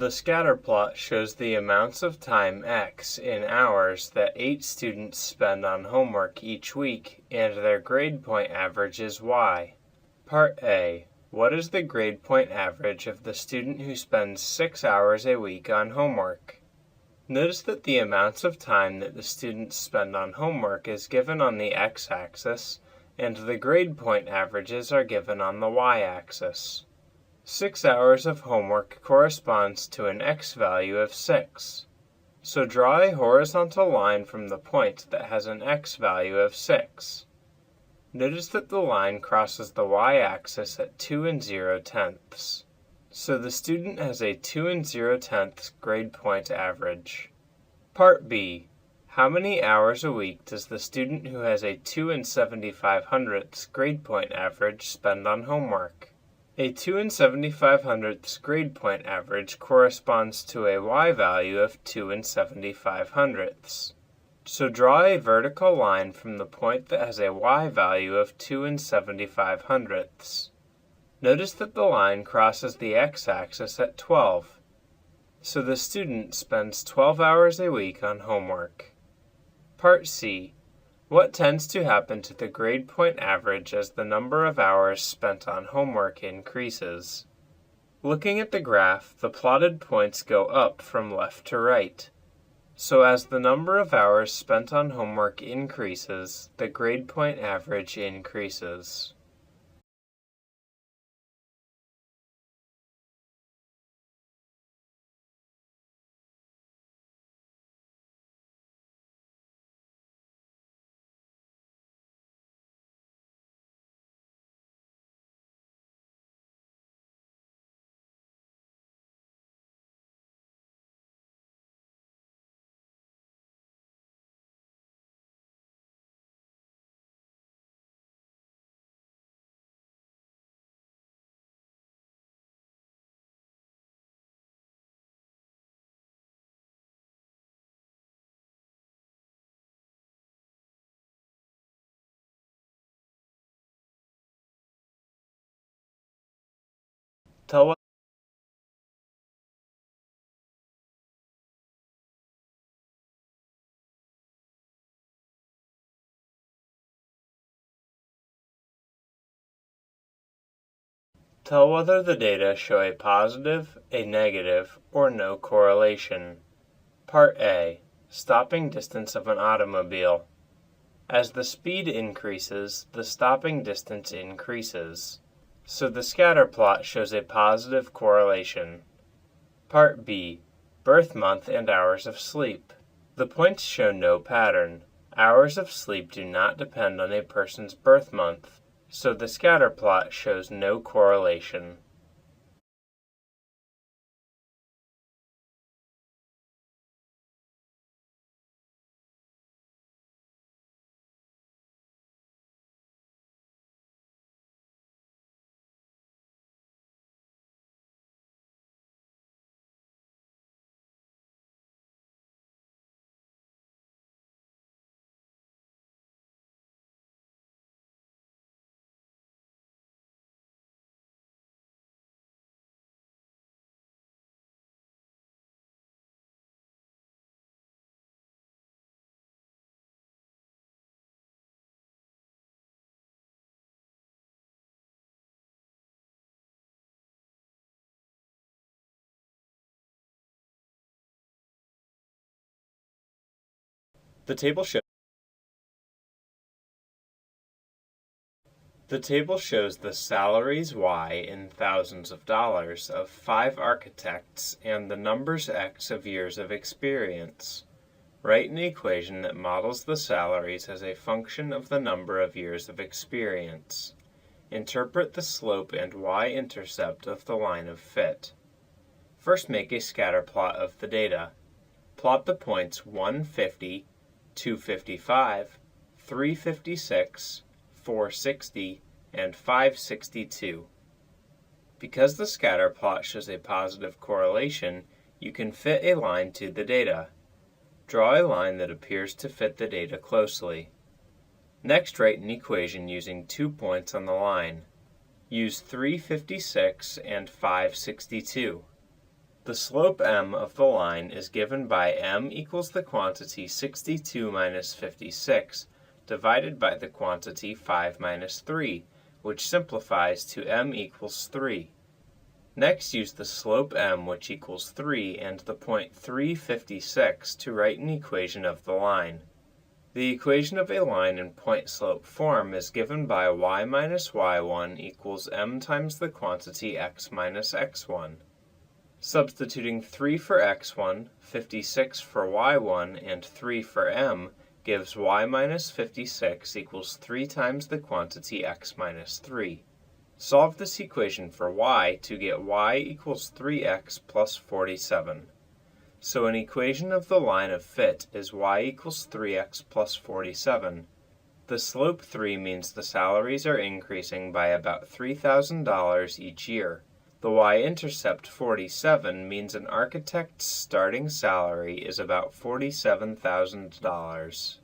The scatter plot shows the amounts of time x in hours that 8 students spend on homework each week, and their grade point average is y. Part A. What is the grade point average of the student who spends 6 hours a week on homework? Notice that the amounts of time that the students spend on homework is given on the x-axis, and the grade point averages are given on the y-axis. 6 hours of homework corresponds to an x value of 6. So draw a horizontal line from the point that has an x value of 6. Notice that the line crosses the y-axis at 2 0/10. So the student has a 2 0/10 grade point average. Part B. How many hours a week does the student who has a 2 75/100 grade point average spend on homework? A 2 75/100 grade point average corresponds to a y value of 2 75/100. So draw a vertical line from the point that has a y value of 2 75/100. Notice that the line crosses the x-axis at 12. So the student spends 12 hours a week on homework. Part C. What tends to happen to the grade point average as the number of hours spent on homework increases? Looking at the graph, the plotted points go up from left to right. So as the number of hours spent on homework increases, the grade point average increases. Tell whether the data show a positive, a negative, or no correlation. Part A. Stopping distance of an automobile. As the speed increases, the stopping distance increases. So the scatter plot shows a positive correlation. Part B. Birth month and hours of sleep. The points show no pattern. Hours of sleep do not depend on a person's birth month. So the scatter plot shows no correlation. The table shows the salaries Y in thousands of dollars of 5 architects and the numbers X of years of experience. Write an equation that models the salaries as a function of the number of years of experience. Interpret the slope and y-intercept of the line of fit. First, make a scatter plot of the data. Plot the points 150, 255, 356, 460, and 562. Because the scatter plot shows a positive correlation, you can fit a line to the data. Draw a line that appears to fit the data closely. Next, write an equation using 2 points on the line. Use 356 and 562. The slope m of the line is given by m equals the quantity 62 minus 56 divided by the quantity 5 minus 3, which simplifies to m equals 3. Next, use the slope m, which equals 3, and the point 356 to write an equation of the line. The equation of a line in point-slope form is given by y minus y1 equals m times the quantity x minus x1. Substituting 3 for x1, 56 for y1, and 3 for m gives y minus 56 equals 3 times the quantity x minus 3. Solve this equation for y to get y equals 3x plus 47. So an equation of the line of fit is y equals 3x plus 47. The slope 3 means the salaries are increasing by about $3,000 each year. The y-intercept 47 means an architect's starting salary is about $47,000.